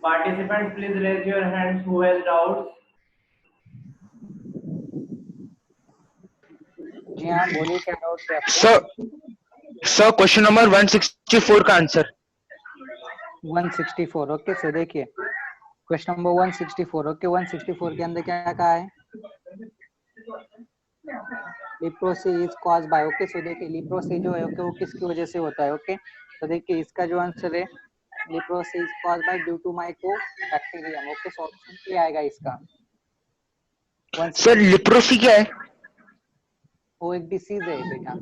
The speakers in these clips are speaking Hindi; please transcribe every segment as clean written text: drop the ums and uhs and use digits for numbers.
Participants, please raise your hands who has doubts. जी हाँ, बोलिए क्या डाउट है आपको? सर क्वेश्चन नंबर 164 का आंसर 164 ओके। सो देखिए क्वेश्चन नंबर 164 ओके। 164 के अंदर क्या कहा है? Leprosy is cause by okay. So देखिए लिप्रोसी जो है ओके वो किसकी वजह से होता है ओके। तो देखिए इसका जो आंसर है leprosy is cause by due to mycobacterium okay. So option A आएगा इसका। सर लिप्रोसी क्या है? वो एक डिसीज है बेटा।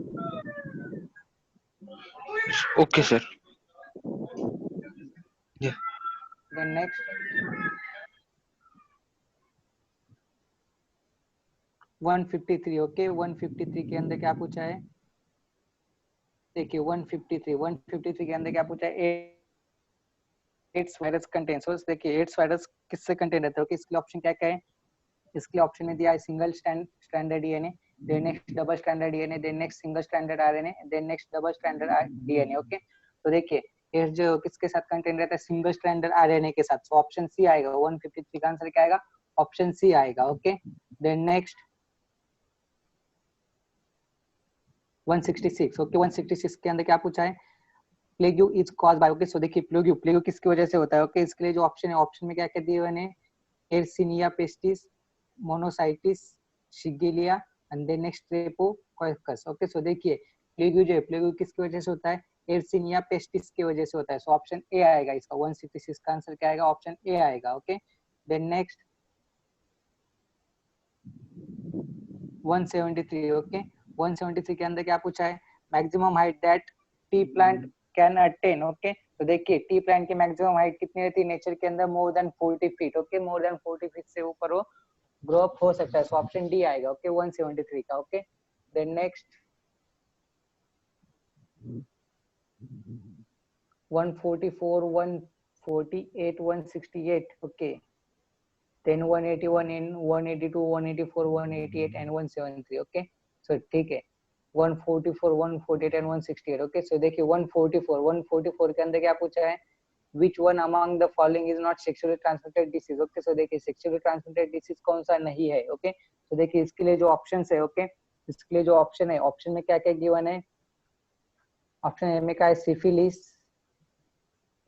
Okay sir. Then next 153 okay. 153 के अंदर क्या पूछा है? देखिए 153 के अंदर क्या पूछा है? AIDS virus contain. सो देखिए एड्स वायरस किससे कंटेन रहता है ओके। इसके लिए ऑप्शन क्या क्या है? इसके ऑप्शन में दिया है single stranded DNA, then next double stranded DNA, then next single stranded RNA, then next double stranded DNA okay. तो देखिए एड्स जो किसके साथ कंटेन रहता है? सिंगल स्ट्रैंडेड आरएनए के साथ। सो ऑप्शन सी आएगा। 153 का आंसर क्या आएगा? ऑप्शन सी आएगा ओके। Then next 166 okay. 166 के अंदर क्या पूछा है? प्लेग्यू is cause by okay. So देखिए प्लेग्यू किसकी वजह से होता है ओके। इसके लिए जो ऑप्शन है, ऑप्शन में क्या क्या दिए हुए हैं? Yersinia pestis, monocytes, Shigella and then next streptococcus okay. So देखिए प्लेग्यू जो है प्लेग्यू किसकी वजह से होता है? एर्सिनिया पेस्टिस की वजह से होता है। सो ऑप्शन ए आएगा इसका। 166 का आंसर क्या आएगा? ऑप्शन ए आएगा ओके। Then next 173 okay. 173 के अंदर क्या पूछा है? Maximum height that tea plant can attain okay. तो देखिए टी प्लांट की मैक्सिमम हाइट कितनी रहती है नेचर के अंदर? More than 40 feet okay. More than 40 feet से ऊपर वो ग्रो अप हो सकता है। सो ऑप्शन डी आएगा ओके 173 का okay. Then next 144 148 168 okay. Then 181 इन 182 184 188 एंड 173 ओके। सो ठीक है 144 148 एंड 168 ओके। सो देखिए 144 के अंदर क्या पूछा है? Which one among the following is not sexually transmitted disease okay. So देखिए sexually transmitted disease कौन सा नहीं है ओके। तो देखिए इसके लिए जो ऑप्शंस है ओके, इसके लिए जो ऑप्शन है, ऑप्शन में क्या क्या गिवन है? ऑप्शन ए में क्या है?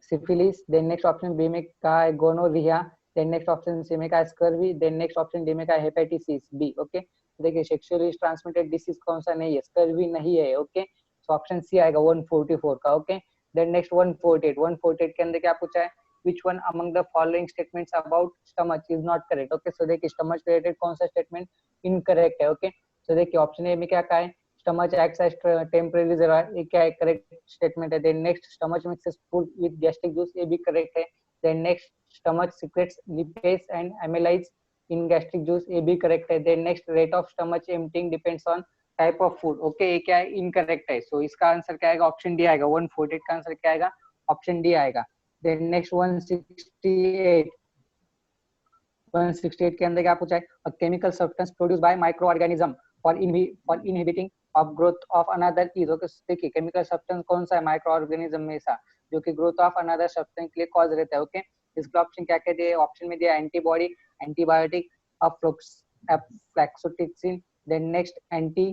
Syphilis, then next option B में क्या है? Gonorrhoea, then next option C में क्या है? Scurvy, then next option D में क्या है? Hepatitis B okay. देखिए सेक्सुअली ट्रांसमिटेड डिसीज कौन सा नहीं है? स्कर्वी नहीं है ओके। सो ऑप्शन सी आएगा 144 का ओके। देन नेक्स्ट 148 के अंदर क्या पूछा है? which one among the following statements about stomach is not correct okay। so देखिए stomach related कौन सा statement incorrect है okay। so देखिए ऑप्शन ए में क्या कहा है? stomach acts as temporary reservoir, ये क्या है? करेक्ट स्टेटमेंट है। Then next stomach mixes food with gastric juice, ये भी करेक्ट है। Then next stomach secretes lipase and amylase in gastric juice, ये भी करेक्ट है। Then next rate of stomach emptying depends on type of food okay. ये क्या है? इनकरेक्ट है। सो इसका आंसर क्या आएगा? ऑप्शन डी आएगा। 148 का आंसर क्या आएगा? ऑप्शन डी आएगा। देन नेक्स्ट 168 के अंदर क्या पूछा है? A chemical substance produce by micro organism for inhibiting of growth of another is okay. देखिए केमिकल सब्सटेंस कौन सा है माइक्रो ऑर्गेनिज्म में सा जो कि ग्रोथ ऑफ अनदर सब्सटेंस के लिए कॉज रहता है ओके। इसका ऑप्शन क्या क्या दिया? ऑप्शन में दिया antibody, antibiotic, aflatoxin, then next anti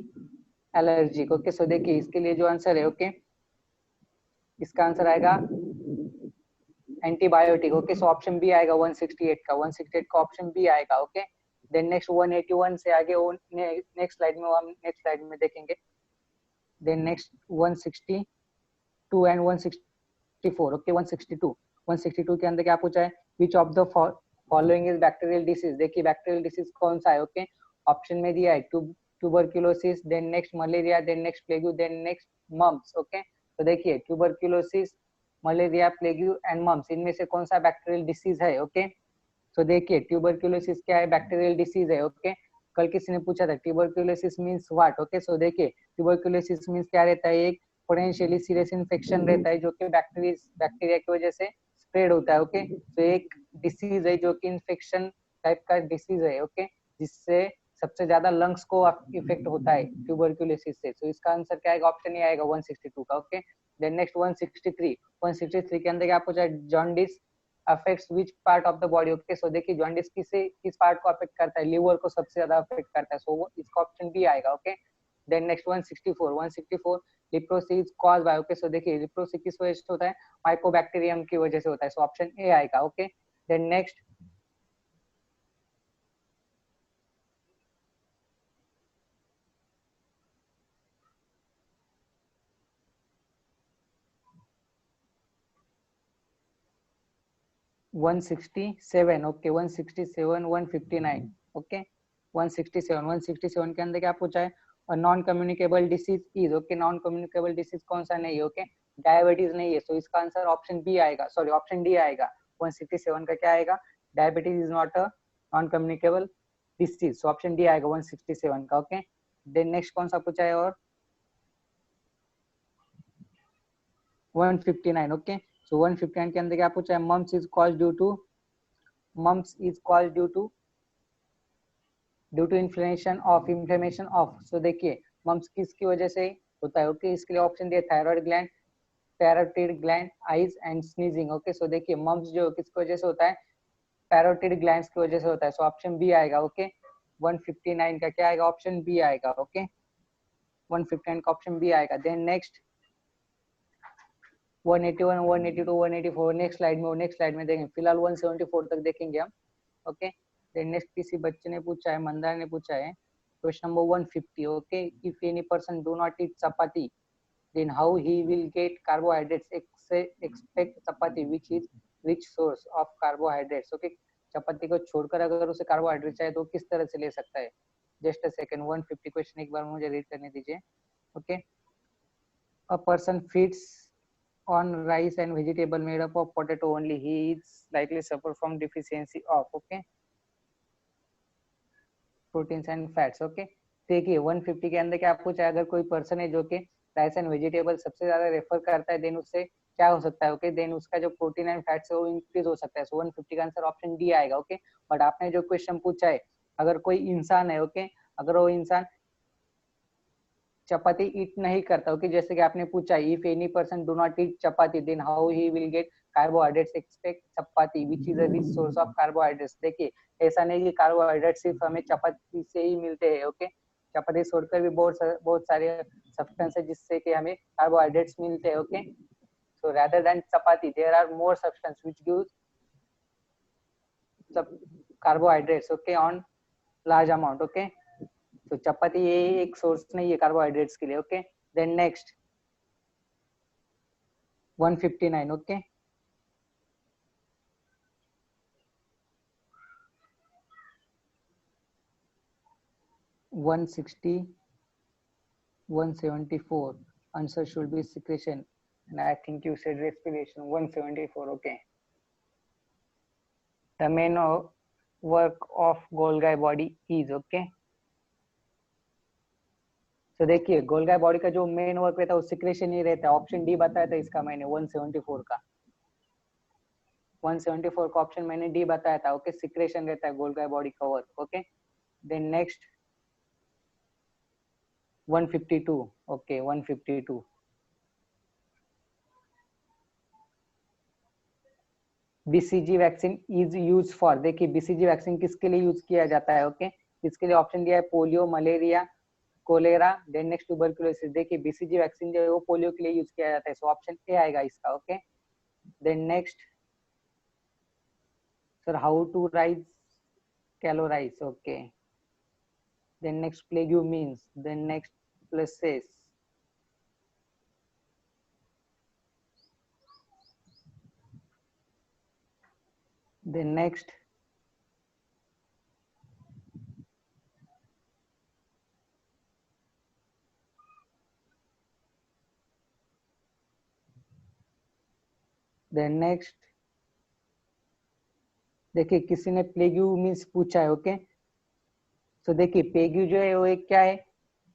allergic okay. So देखिए इसके लिए जो आंसर है ओके, इसका आंसर आएगा antibiotic okay. So option B आएगा 168 का। 168 का ऑप्शन बी आएगा ओके। देन नेक्स्ट 181 से आगे नेक्स्ट स्लाइड में हम नेक्स्ट स्लाइड में देखेंगे। Then next 162 and 164 okay. 162 के अंदर क्या पूछा है? Which of the following is bacterial disease. देखिए बैक्टीरियल डिसीज कौन सा है ओके। ऑप्शन में दिया है tuberculosis, then next malaria, then next plague, then next mumps okay. तो देखिए tuberculosis, malaria, plague and mumps, इनमें से कौन सा बैक्टीरियल डिसीज है ओके। तो देखिए ट्यूबरक्यूलोसिस क्या है? बैक्टीरियल डिसीज है ओके। कल किसी ने पूछा था tuberculosis means what okay. So देखिए ट्यूबरक्यूलोसिस मींस क्या रहता है? एक पोटेंशियली सीरियस इन्फेक्शन रहता है जो कि बैक्टीरिया की वजह से स्प्रेड होता है ओके। तो एक डिसीज है जो कि इन्फेक्शन टाइप का डिसीज है ओके, जिससे सबसे ज्यादा लंग्स को इफेक्ट होता है ट्यूबरक्यूलोसिस से। तो इसका आंसर क्या आएगा? ऑप्शन ही आएगा 162 का ओके। देन नेक्स्ट 163 के अंदर क्या पूछा है? Jaundice, affects which part of the body, okay. So देखिए जॉन्डिस किस पार्ट को अफेक्ट करता है, लिवर को सबसे ज्यादा अफेक्ट करता है, सो इसका ऑप्शन बी आएगा, okay. Then next 164 leprosy is caused by, okay. So देखिए लेप्रोसी किस वजह से होता है, माइकोबैक्टीरियम की वजह से होता है, सो ऑप्शन ए आएगा, okay. Then next 167, okay 167 159, okay 167 के अंदर क्या पूछा है, non communicable disease is, okay. Non communicable disease कौन सा नहीं है, ओके, डायबिटीज नहीं है, सो इसका आंसर ऑप्शन बी आएगा, सॉरी ऑप्शन डी आएगा। 167 का क्या आएगा, diabetes is not a non communicable disease, so option D आएगा 167 का, ओके। देन नेक्स्ट कौन सा पूछा है, और 159, ओके। सो 159 के अंदर क्या पूछा है, mumps is caused due to inflammation of, so देखिए मम्स किसकी वजह से होता है, ओके। इसके लिए ऑप्शन दिया thyroid gland, parotid gland, eyes and sneezing, okay. So देखिए मम्स जो किसकी वजह से होता है, पैरोटिड ग्लैंड्स की वजह से होता है, सो ऑप्शन बी आएगा, ओके। 159 का क्या आएगा, ऑप्शन बी आएगा, ओके। 159 का ऑप्शन बी आएगा। देन नेक्स्ट 181 182 184 नेक्स्ट स्लाइड में देखेंगे, फिलहाल 174 तक देखेंगे हम, ओके। देन नेक्स्ट किसी बच्चे ने पूछा है, मंदार ने पूछा है question number 150, okay. If any person do not eat chapati then how he will get carbohydrates, expect chapati which is rich source of carbohydrates, okay। चपाती को छोड़कर अगर उसे कार्बोहाइड्रेट चाहिए तो किस तरह से ले सकता है, जस्ट अ सेकंड। 150 क्वेश्चन एक बार मुझे रीड करने दीजिए, okay. a person feeds on rice and vegetable made up of potato only, he is likely suffer from deficiency of, okay, proteins and fats, okay। देखिए 150 के अंदर क्या पूछा है, अगर कोई पर्सन है जो कि राइस एंड वेजिटेबल सबसे ज्यादा रेफर करता है, देन उससे क्या हो सकता है, ओके। देन उसका जो प्रोटीन एंड फैट्स है वो इंक्रीज हो सकता है, सो 150 का आंसर ऑप्शन डी आएगा, ओके। बट आपने जो क्वेश्चन पूछा है, अगर कोई इंसान है, ओके, अगर वो इंसान चपाती ईट नहीं करता, ओके, जैसे कि आपने पूछा if any person do not eat chapati then how he will get carbohydrates, expect chapati which is a rich source of carbohydrates. देखिए ऐसा नहीं कि कार्बोहाइड्रेट सिर्फ हमें चपाती से ही मिलते हैं, ओके। चपाती छोड़कर भी बहुत सारे सब्सटेंस है जिससे कि हमें कार्बोहाइड्रेट्स मिलते हैं, okay. So rather than chapati there are more substance which gives carbohydrates, okay, on large amount, okay। तो चपाती ये एक सोर्स नहीं है कार्बोहाइड्रेट्स के लिए, okay. Then next 159, okay. one 174 answer should be secretion and I think you said respiration, 174, okay। the main work of Golgi body is, okay। तो देखिए गोल्गी बॉडी का जो मेन वर्क रहता है वो सिक्रेशन ही रहता है, ऑप्शन डी बताया था इसका मैंने 174 का 174 का ऑप्शन मैंने डी बताया था, ओके। सिक्रेशन रहता है गोल्गी बॉडी का work, okay. Then next 152, okay 152 BCG vaccine is use for, देखिए बीसीजी वैक्सीन किसके लिए यूज किया जाता है, ओके। इसके लिए ऑप्शन दिया है polio, malaria, cholera, then next tuberculosis. देखिए बीसीजी वैक्सीन जो है वो पोलियो के लिए यूज किया जाता है, सो ऑप्शन ए आएगा इसका, okay. Then next sir how to rise calorise, okay. Then next plague means, then next places, then next देखिए किसी ने प्लेग्यू मीन्स पूछा है, ओके। तो देखिए प्लेग्यू जो है वो एक क्या है,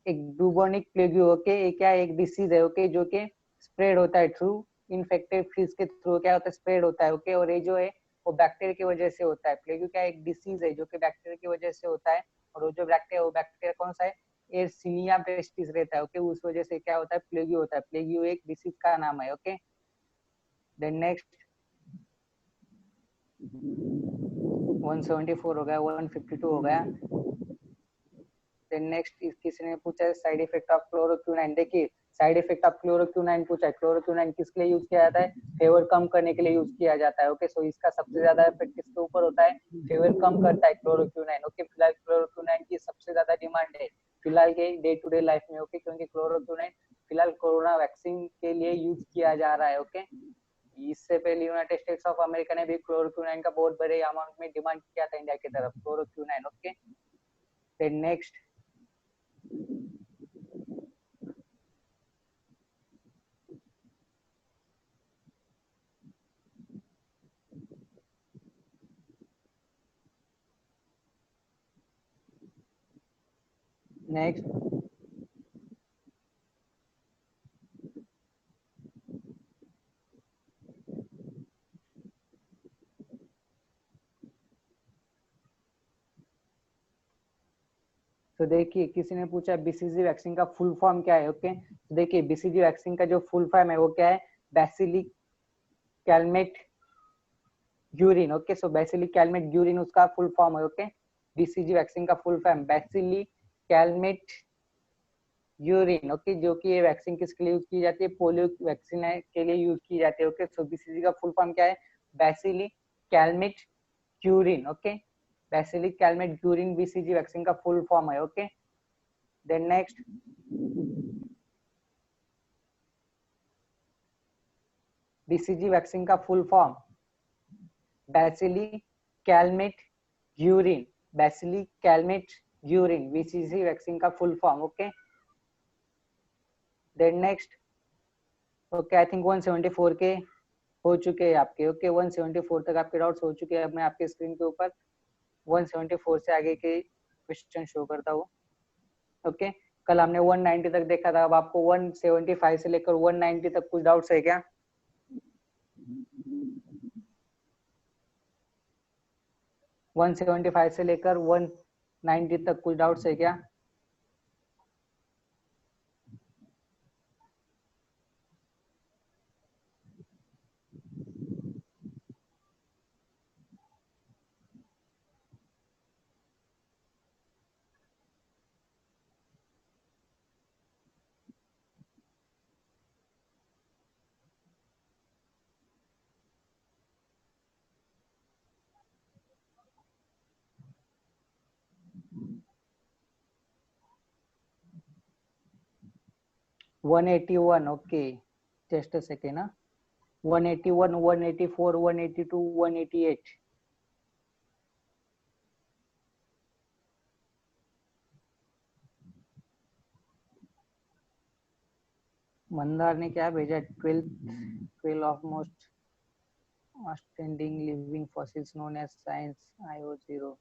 एक ब्यूबोनिक प्लेग्यू, ओके। ये क्या है, एक डिसीज है, ओके, जो कि स्प्रेड होता है थ्रू इन्फेक्टेड फिश के थ्रू, क्या होता है, स्प्रेड होता है, ओके। और ये जो है वो बैक्टीरिया की वजह से होता है। प्लेग्यू क्या एक डिसीज है जो कि बैक्टीरिया की वजह से होता है, और वो जो बैक्टीरिया, वो बैक्टीरिया कौन सा है, एयरसिनिया पेस्टिस रहता है, ओके। उस वजह से क्या होता है, प्लेग्यू होता है। प्लेग्यू एक डिसीज का नाम है, ओके। देन नेक्स्ट 174 हो गया, 152 हो गया। देन नेक्स्ट किसी ने पूछा है साइड इफेक्ट ऑफ क्लोरोक्विनाइन। देखिए साइड इफेक्ट ऑफ क्लोरोक्विनाइन पूछा है। क्लोरोक्विनाइन किसके लिए यूज किया जाता है? फेवर कम करने के लिए यूज किया जाता है। ओके सो इसका सबसे ज्यादा इफेक्ट किसके ऊपर होता है? फेवर कम करता है क्लोरोक्विनाइन। ओके फिलहाल क्लोरोक्विनाइन की सबसे ज्यादा डिमांड है फिलहाल के डे टू डे लाइफ में। ओके क्योंकि क्लोरोक्विनाइन फिलहाल कोरोना वैक्सीन के लिए यूज किया जा रहा है। ओके इससे पहले यूनाइटेड स्टेट्स ऑफ अमेरिका ने भी क्लोरोक्विनाइन का बहुत बड़े अमाउंट में डिमांड किया था इंडिया की तरफ क्लोरोक्विनाइन। ओके देन नेक्स्ट नेक्स्ट तो देखिए किसी ने पूछा बीसीजी वैक्सीन का फुल फॉर्म क्या है। ओके तो देखिए बीसीजी वैक्सीन का जो फुल फॉर्म है वो क्या है? Bacillus Calmette Guerin. Okay so bacillus Calmette Guerin उसका फुल फॉर्म है। ओके बीसीजी वैक्सीन का full form bacillus Calmette Guerin. Okay जो कि ये वैक्सीन किसके लिए यूज की जाती है? पोलियो वैक्सीन के लिए यूज की जाती है। ओके सो बीसीजी का फुल फॉर्म क्या है? Bacillus Calmette Guerin. Okay bacillus Calmette Guerin BCG vaccine का फुल फॉर्म है। Okay then next BCG vaccine का full form bacillus Calmette Guerin. Bacillus Calmette Guerin BCG vaccine का full form. Okay then next okay I think 174 के हो चुके हैं आपके। ओके 174 तक आपके डाउट्स हो चुके हैं। अब मैं आपके स्क्रीन के ऊपर 174 से आगे के क्वेश्चन शो करता हूँ। ओके कल हमने 190 तक देखा था। अब आपको 175 से लेकर 190 तक कुछ डाउट्स है क्या? वन 175 से लेकर 190 तक कुछ डाउट्स है क्या? One 181 okay just a second ना 181 184 182 188 मंदार ने क्या भेजा? 12 of most outstanding living fossils known as science IO0।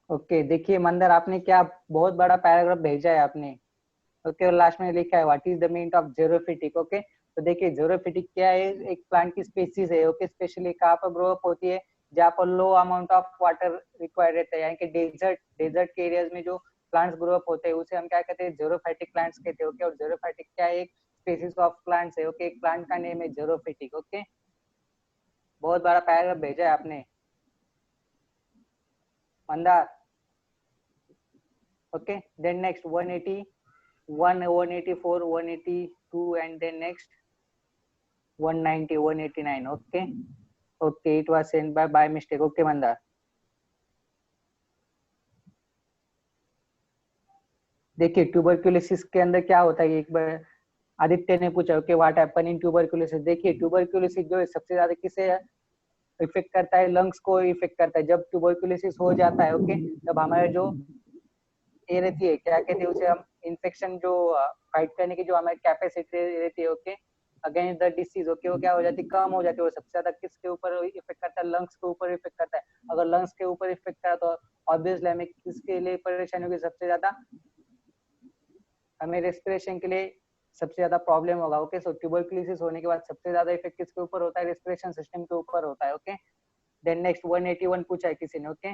Okay देखिए मंदर आपने क्या बहुत बड़ा पैराग्राफ भेजा है आपने। ओके और लास्ट में लिखा है what is the meaning of xerophytic. Okay तो देखिए जेरोफिटिक क्या है? एक प्लांट की स्पीसीज है। ओके स्पेशली कहाँ पर ग्रो अप होती है? जहाँ पर लो अमाउंट ऑफ वाटर रिक्वायर्ड रहता है यानी कि डेजर्ट के एरियाज में जो प्लांट्स ग्रो अप होते हैं उसे हम क्या कहते हैं? जेरोफाइटिक प्लांट्स कहते हैं। ओके और जेरोफाइटिक क्या है? एक स्पीसीज ऑफ प्लांट्स है। ओके एक प्लांट का नेम है जेरोफिटिक। ओके बहुत बड़ा पैराग्राफ भेजा है आपने Mandar. okay then next 181 184 182 and then next 190 189 okay okay it was sent by mistake okay mandar देखिए ट्यूबरक्यूलोसिस के अंदर क्या होता है? एक बार आदित्य ने पूछा okay what happen in tuberculosis. देखिए ट्यूबरक्यूलोसिस जो है सबसे ज्यादा किसे इफेक्ट करता है? लंग्स को इफेक्ट करता है। जब ट्यूबरक्यूलोसिस हो जाता है ओके तब हमारे जो ये रहती है क्या कहते हैं उसे हम इन्फेक्शन जो फाइट करने की जो हमारी कैपेसिटी रहती है okay against the disease okay वो क्या हो जाती है? कम हो जाती है। वो सबसे ज्यादा किसके ऊपर इफेक्ट करता है? लंग्स के ऊपर इफेक्ट करता है। अगर लंग्स के ऊपर इफेक्ट करा तो ऑब्वियसली हमें किसके लिए परेशानी होगी? सबसे ज्यादा हमें रेस्पिरेशन के लिए सबसे ज्यादा प्रॉब्लम होगा। ओके सो ट्यूबरक्यूलोसिस होने के बाद सबसे ज्यादा इफेक्ट किसके ऊपर होता है? रेस्पिरेशन सिस्टम के ऊपर होता है। ओके देन नेक्स्ट 181 पूछा है किसी ने। ओके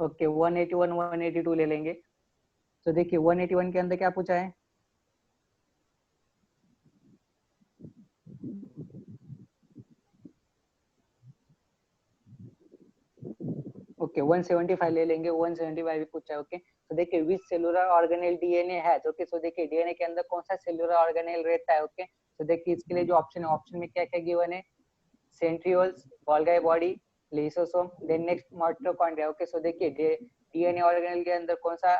ओके 181 182 ले लेंगे। तो देखिए 181 के अंदर क्या पूछा है, ओके 175 ले लेंगे, 175 भी पूछा है। ओके तो देखिए विच सेलुलर ऑर्गेनेल डीएनए है, ओके सो देखिए डीएनए के अंदर कौन सा सेलुलर ऑर्गेनेल रहता है। ओके तो देखिए इसके लिए जो ऑप्शन है, ऑप्शन में क्या क्या गिवन है, centrioles, Golgi body, lysosome, then next mitochondria. Okay so देखिए डीएनए ऑर्गेनेल के अंदर कौन सा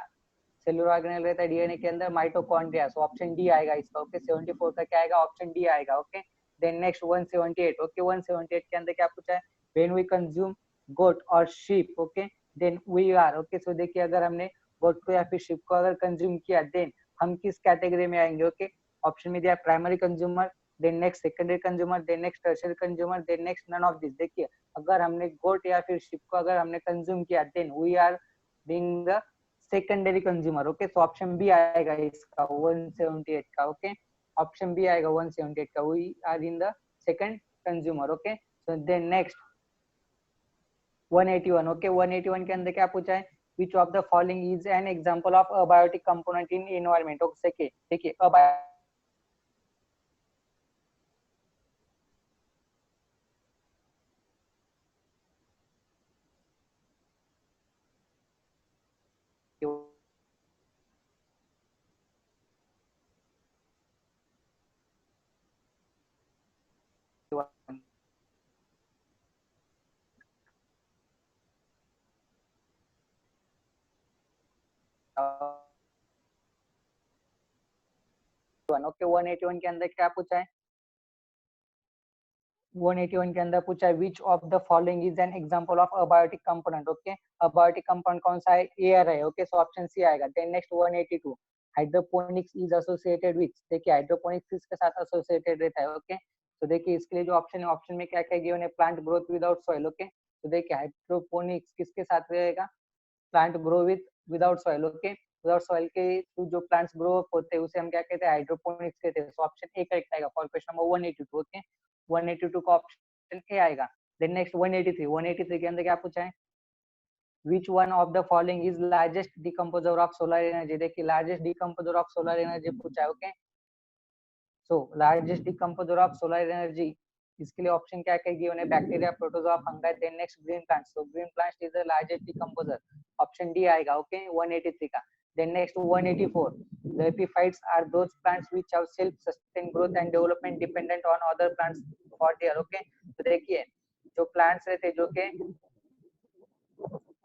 सेलुलर ऑर्गेनेल रहता है, डीएनए के अंदर माइटोकॉन्ड्रिया। सो ऑप्शन डी आएगा इसका। ओके 74 का क्या आएगा, ऑप्शन डी आएगा। Okay then next 178। ओके 178 के अंदर क्या पूछा है, व्हेन वी कंज्यूम गोट और sheep, okay then we are, okay so देखिए अगर हमने गोट को या फिर शीप को अगर कंज्यूम किया देन हम किस कैटेगरी में आएंगे। ओके ऑप्शन में दिया primary consumer, then next secondary consumer, then next tertiary consumer, then next none of this. देखिए अगर हमने गोट या फिर शीप को अगर हमने कंज्यूम किया then we are being the secondary consumer. Okay so option B आएगा इसका 178 का। ओके ऑप्शन बी आएगा 178 का, we are in the second consumer. Okay so then next 181। Okay 181 के अंदर क्या पूछा है, which of the following is an example of abiotic component in environment। Okay देखिए ओके 181 के अंदर क्या पूछा है, 181 के अंदर पूछा है which of the following is an example of abiotic component. Okay abiotic component कौन सा है, एयर है। ओके सो ऑप्शन सी आएगा। Then next 182 hydroponics is associated with, देखिए हाइड्रोपोनिक्स किसके साथ एसोसिएटेड रहता है। ओके तो देखिए इसके लिए जो ऑप्शन है, ऑप्शन में क्या क्या गिवन है, plant growth without soil. Okay तो देखिए हाइड्रोपोनिक्स किसके साथ रहेगा, plant grow with without soil. Okay without soil के थ्रू जो प्लांट्स ग्रो अप होते हैं उसे हम क्या कहते हैं, हाइड्रोपोनिक्स कहते हैं। सो ऑप्शन ए करेक्ट आएगा फॉर क्वेश्चन नंबर 182। ओके 182 का ऑप्शन ए आएगा। देन नेक्स्ट 183, 183 के अंदर क्या पूछा है, which one of the following is largest decomposer of solar energy। देखिए largest decomposer of solar energy पूछा है। Okay so largest decomposer of solar energy, इसके लिए ऑप्शन क्या क्या गिवन है, bacteria, protozoa, fungi, then next green plants. So green plants is the largest decomposer, option D आएगा। ओके 183 का। Then next 184, the epiphytes are those plants which have self sustained growth and development dependent on other plants for their। Okay तो देखिए जो प्लांट्स रहते हैं जो के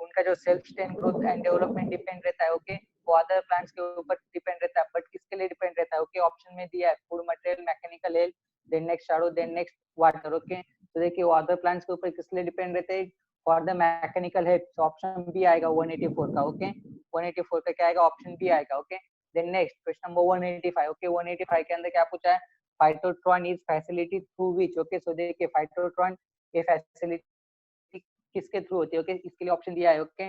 उनका जो self stain growth and development depend रहता है। ओके वो अदर प्लांट्स के ऊपर डिपेंड रहता है, बट किसके लिए डिपेंड रहता है। ओके ऑप्शन में दिया है food material, mechanical health, then next shadow, then next water. Okay तो देखिए वो अदर प्लांट्स के ऊपर किस लिए डिपेंड रहते हैं, फॉर द मैकेनिकल हेल्थ। तो ऑप्शन बी आएगा 184 का। ओके 184 का क्या आएगा, ऑप्शन बी आएगा। Okay then next question number 185। Okay 185 के अंदर क्या पूछा है, phytotron is facility through which. Okay so देखिए फाइटोट्रॉन ये फैसिलिटी किसके थ्रू होती है। ओके इसके लिए ऑप्शन दिया है। ओके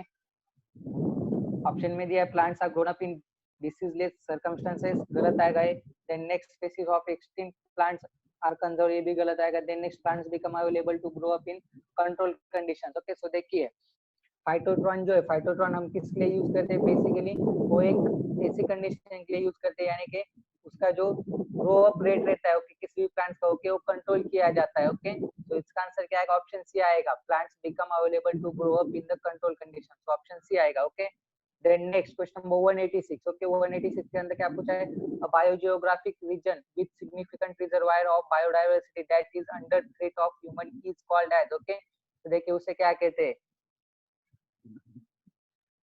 ऑप्शन में दिया है plants are grown up in diseaseless circumstances, गलत आएगा ये। Then next species of extinct plants are conserve, ये भी गलत आएगा। Then next plants become available to grow up in control conditions. Okay so देखिए फाइटोट्रॉन जो है, फाइटोट्रॉन हम किस लिए यूज करते हैं, बेसिकली वो एक ऐसी कंडीशन के लिए यूज करते हैं यानी कि उसका जो ग्रो अप रेट रहता है ओके किसी भी प्लांट्स का ओके वो कंट्रोल किया जाता है। ओके तो इसका आंसर क्या आएगा, ऑप्शन सी आएगा, plants become available to grow up in the control condition. तो ऑप्शन सी आएगा। Okay then next question number 186। Okay 186 के अंदर क्या पूछा है, a biogeographic region with significant reservoir of biodiversity that is under threat of human is called as. Okay तो देखिए उसे क्या कहते हैं,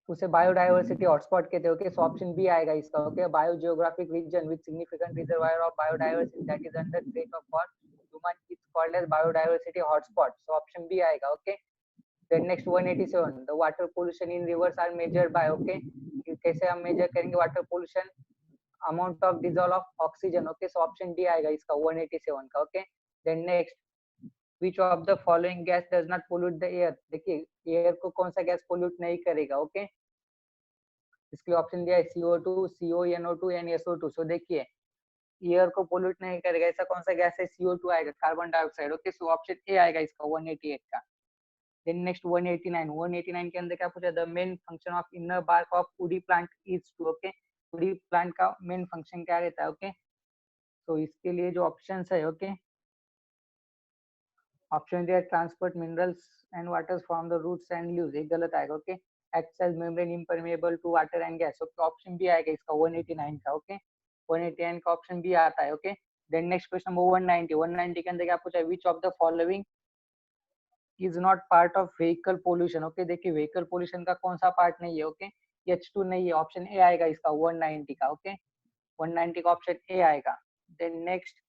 उसे बायोडायवर्सिटी हॉटस्पॉट कहते हैं। ओके सो ऑप्शन बी आएगा इसका। Okay biogeographic region with significant reservoir of biodiversity that is under threat of for human is called as biodiversity hotspot. So option B आएगा। Okay then next 187, the water pollution in rivers are measured by. Okay कैसे हम मेजर करेंगे water pollution, amount of dissolve of oxygen. Okay so option D आएगा इसका 187 का। Okay then next which of the following gas does not pollute the air। देखिए एयर को कौन सा गैस पोल्यूट नहीं करेगा। ओके इसके लिए ऑप्शन दिया है CO2, CO, NO2 and SO2। सो देखिए एयर को पोल्यूट नहीं करेगा ऐसा कौन सा गैस है, CO2 आएगा, carbon dioxide. Okay so option A आएगा इसका 188 का। देन नेक्स्ट 189 के अंदर क्या पूछा, the main function of inner bark of woody plant is to, okay, woody plant का मेन फंक्शन क्या रहता है, ओके। तो इसके लिए जो ऑप्शंस है, ओके, ऑप्शन दिया transport minerals and water from the roots and leaves, एक गलत आएगा, okay. Acts as membrane impermeable to water and gas, okay, option B आएगा इसका 189 का, ओके, 189 का ऑप्शन बी आता है, okay. Then next question number 190 के अंदर क्या पूछा है, which of the following is not part of vehicle pollution, okay. देखिए व्हीकल पोल्यूशन का कौन सा पार्ट नहीं है, ओके, H2 नहीं है, ऑप्शन ए आएगा इसका 190 का, ओके, 190 का ऑप्शन ए आएगा। Then next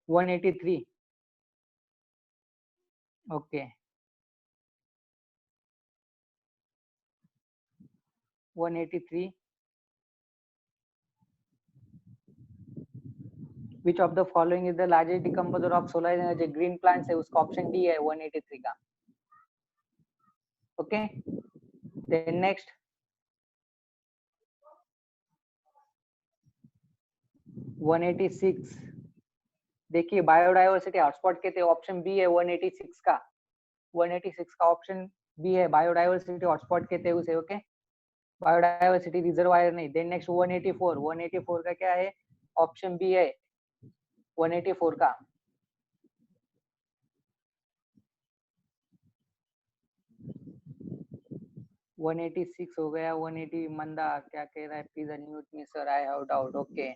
183, okay, 183, which of the following is the largest decomposer of solar energy, green plants है, उसका ऑप्शन डी है 183 का, ओके। देन नेक्स्ट 186, देखिए बायोडाइवर्सिटी हॉटस्पॉट के थे, ऑप्शन बी है 186 का, 186 का ऑप्शन बी है, बायोडाइवर्सिटी हॉटस्पॉट के थे उसे, ओके, बायोडाइवर्सिटी रिजर्वायर नहीं। देन नेक्स्ट 184 का क्या है, ऑप्शन बी है 184 का, वन 186 हो गया। 180 मंदा क्या कह रहा है, please unmute me sir, I have doubt, okay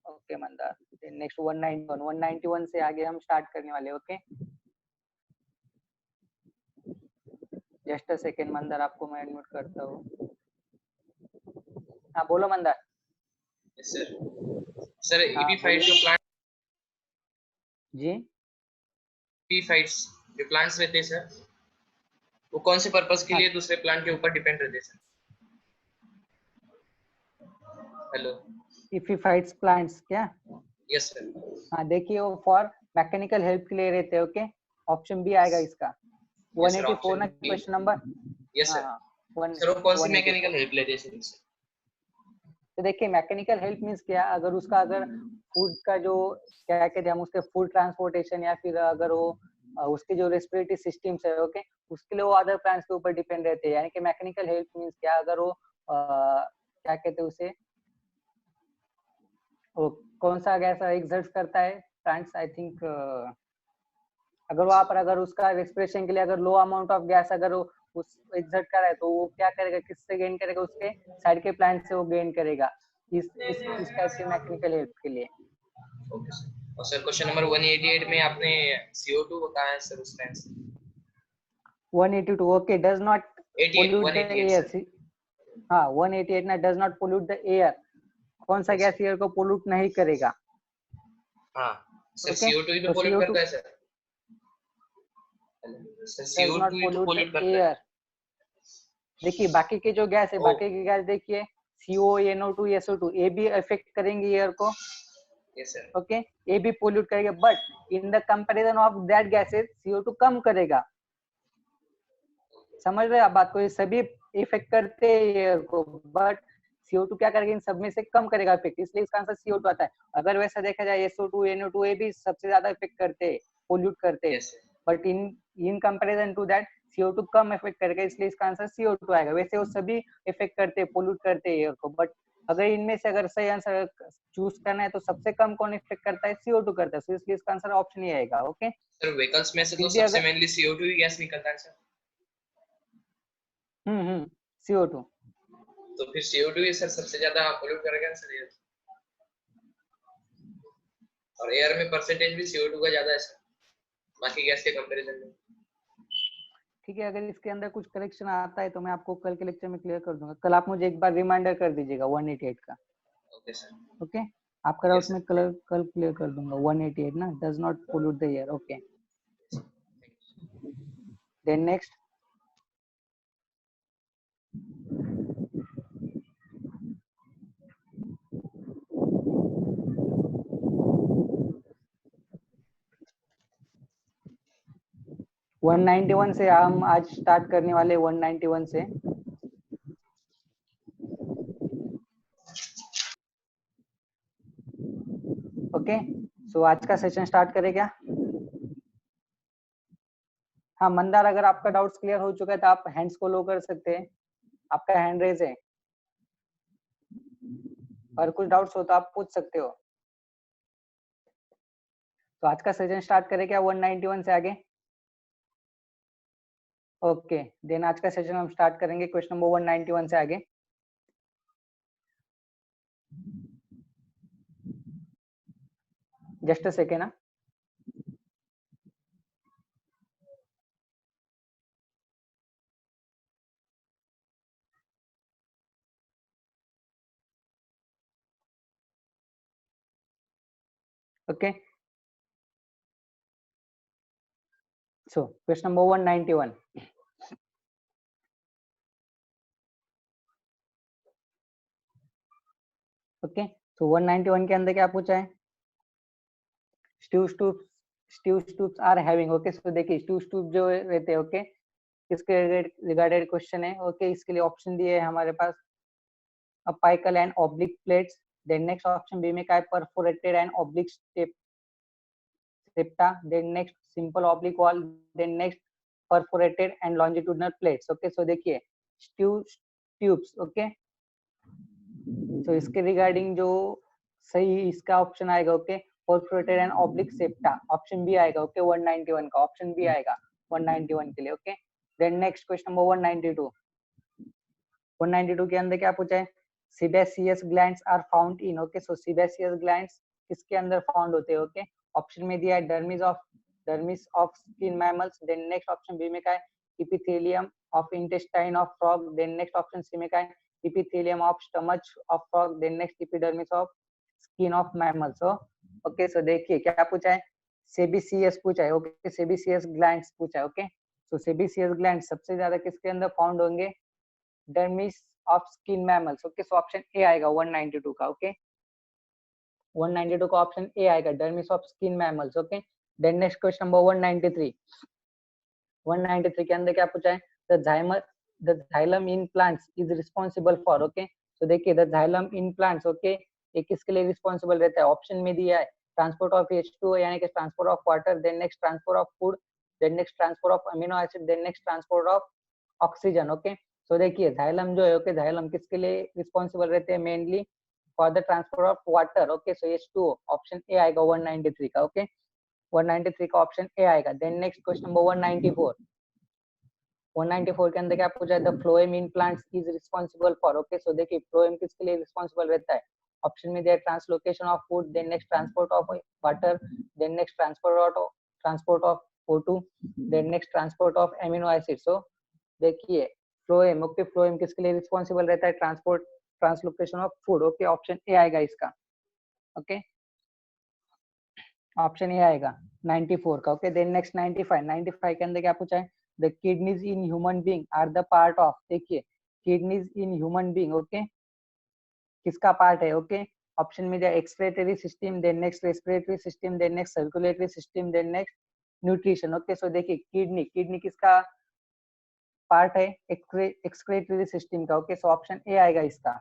okay मंदा। देन नेक्स्ट 191 से आगे हम स्टार्ट करने वाले, ओके। जस्ट अ सेकेंड मंदर, आपको मैं अनम्यूट करता हूँ। हाँ बोलो मंदर। Yes sir. सर एपीफाइट्स जो प्लांट जी, एपीफाइट्स जो प्लांट्स रहते हैं सर, वो कौन से पर्पस के लिए दूसरे प्लांट के ऊपर डिपेंड रहते हैं सर? हेलो, एपीफाइट्स प्लांट्स क्या? Yes sir. हाँ देखिए वो फॉर मैकेनिकल हेल्प के लिए रहते हैं, ओके, ऑप्शन बी आएगा इसका 184 ना क्वेश्चन नंबर। Yes sir. हाँ सर वो कौन सी 184। मैकेनिकल हेल्प लेते हैं सर? तो देखिए मैकेनिकल हेल्प मींस क्या, अगर उसका अगर फूड का जो क्या कहते हैं हम उसके फूड ट्रांसपोर्टेशन, या फिर अगर वो उसके जो रेस्पिरेटरी सिस्टम्स है, ओके, उसके लिए वो अदर प्लांट्स के ऊपर डिपेंड रहते हैं। यानी कि मैकेनिकल हेल्प मींस क्या, अगर वो क्या कहते हैं उसे, वो कौन सा गैस एक्सर्ट करता है प्लांट्स, आई थिंक अगर वहां पर अगर उसका रेस्पिरेशन के लिए अगर लो अमाउंट ऑफ गैस अगर वो उस एक्सर्ट कर रहा है, तो वो क्या करेगा, किससे गेन करेगा, उसके साइड के प्लांट से वो गेन करेगा, इस टाइप के मैकेनिकल हेल्प के लिए। Okay sir. और सर क्वेश्चन नंबर 188 में आपने CO2 बताया है सर, उसका answer 182, okay, does not pollute the 188 air. Sir. हाँ 188 ना, does not pollute the air, कौन सा गैस एयर को पोल्यूट नहीं करेगा। हाँ सर, Okay, CO2 ही तो तो पोल्यूट CO2 करता है sir. Sir does not CO2 ही तो pollute पोल्यूट the करता है। air। देखिए बाकी के जो गैस है, ओ। बाकी के गैस देखिए CO, NO2, SO2, ये भी अफेक्ट करेंगे एयर को, यस सर। ओके, ये भी पोल्यूट करेगा, but in the comparison of that gases CO2 कम करेगा। समझ रहे हैं आप बात को, ये सभी इफेक्ट करते हैं एयर को, बट CO2 क्या करेगा, इन सब में से कम करेगा इफेक्ट, इसलिए इसका आंसर CO2 आता है। अगर वैसा देखा जाए SO2, NO2 ये भी सबसे ज्यादा इफेक्ट करते हैं, पोल्यूट करते हैं, yes sir. But in comparison to that CO2 कम इफेक्ट करेगा, इसलिए इसका आंसर CO2 आएगा। वैसे वो सभी इफेक्ट करते हैं, पोल्यूट करते हैं एयर को, बट अगर इनमें से अगर सही आंसर चूज करना है तो सबसे कम कौन इफेक्ट करता है, CO2 करता है, इसलिए इसका आंसर ऑप्शन ही आएगा, ओके। सर व्हीकल्स में से तो फिर भी सबसे अगर मेनली CO2 ही गैस निकलता है सर। CO2, तो फिर CO2 ही सर सबसे ज्यादा पोल्यूट करेगा सर एयर। और एयर में परसेंटेज भी CO2 का ज्यादा है सर, बाकी गैस के कंपैरिजन में। ठीक है, अगर इसके अंदर कुछ करेक्शन आता है तो मैं आपको कल के लेक्चर में क्लियर कर दूंगा। कल आप मुझे एक बार रिमाइंडर कर दीजिएगा 188 का, ओके सर। ओके, आपका डाउट Yes, मैं कल क्लियर कर दूंगा। 188 ना, does not pollute the air, okay. Then next 191 से हम आज स्टार्ट करने वाले 191 से। ओके, सो आज का सेशन स्टार्ट करें क्या? हाँ मंदार, अगर आपका डाउट्स क्लियर हो चुका है तो आप हैंड्स को लो कर सकते हैं, आपका हैंड रेज है, और कुछ डाउट्स हो तो आप पूछ सकते हो। तो आज का सेशन स्टार्ट करें क्या 191 से आगे? ओके, देन आज का सेशन हम स्टार्ट करेंगे क्वेश्चन नंबर 191 से आगे। Just a second. Okay, so question number 191। Okay, तो 191 के अंदर क्या पूछा है? Sieve tubes are having, okay, so देखिए स्टीव स्टूप जो रहते हैं, ओके, किसके रिगार्डेड क्वेश्चन है? ओके, इसके लिए ऑप्शन दिए है हमारे पास, apical and oblique plates, then next option B में क्या है? Perforated and oblique septa, then next simple oblique wall, then next perforated and longitudinal plates. Okay, so देखिए tubes, okay, so इसके रिगार्डिंग जो सही इसका ऑप्शन आएगा, okay, perforated and oblique septa, option B आएगा, ओके, 191 का ऑप्शन बी आएगा 191 के लिए। Okay, then next question number 192 के अंदर क्या पूछा है? Sebaceous glands are found in, okay, so sebaceous glands किसके अंदर फाउंड होते हैं? ओके, ऑप्शन में दिया है dermis of skin mammals, then next option B में क्या है? Epithelium of intestine of frog, then next option C में क्या है? Epithelium of stomach of frog, then next epidermis of skin of mammals. Okay, so देखिए क्या पूछा है? सेबेसियस पूछा है, ओके, सेबेसियस ग्लैंड्स पूछा है। ओके, सो सेबेसियस ग्लैंड्स सबसे ज्यादा किसके अंदर फाउंड होंगे? Dermis of skin mammals. Okay, so option A आएगा 192 का। ओके, 192 का ऑप्शन ए आएगा, dermis of skin mammals. Okay, then next question number 193 के अंदर क्या पूछा है? The xylem in plants is responsible for, okay, तो देखिए the xylem in plants, okay, ये किसके लिए रिस्पांसिबल रहता है? ऑप्शन में दिया है ट्रांसपोर्ट ऑफ H2O यानी कि transport of water, then next transport of food, then next transport of amino acid, then next transport of oxygen. Okay, तो देखिए जाइलम जो है, ओके, जाइलम किसके लिए रिस्पांसिबल रहते हैं? Mainly for the transport of water. Okay, so H2O, option A आएगा 193 का। ओके, 193 का ऑप्शन ए आएगा। देन नेक्स्ट क्वेश्चन नंबर 194 के अंदर क्या पूछा है? The phloem in plants is responsible for, okay, so देखिए फ्लोएम किसके लिए रिस्पांसिबल रहता है? ऑप्शन में दिया translocation of food, then next transport of water, then next transport of O2, then next transport of amino acid. So देखिए फ्लोएम, ओके, फ्लोएम किसके लिए रिस्पांसिबल रहता है? Translocation of food. Okay, option A आएगा इसका। ओके, ऑप्शन ए आएगा 94 का। ओके, देन नेक्स्ट 95 के अंदर क्या पूछा है? The kidneys in human being are the part of, देखिए kidneys in human being, okay, किसका पार्ट है? ओके, ऑप्शन में दिया excretory system, then next respiratory system, then next circulatory system, then next nutrition. Okay, so देखिए किडनी किसका पार्ट है? एक्सक्रीटरी सिस्टम का। ओके, सो ऑप्शन ए आएगा इसका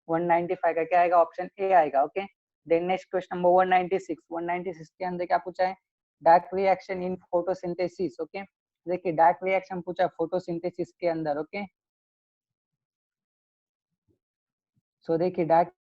195 का। क्या आएगा? ऑप्शन ए आएगा। Okay, then next question number 196 के अंदर क्या पूछा है? Dark reaction in photosynthesis. Okay, देखिए डार्क रिएक्शन पूछा है फोटोसिंथेसिस के अंदर। ओके, सो देखिए डार्क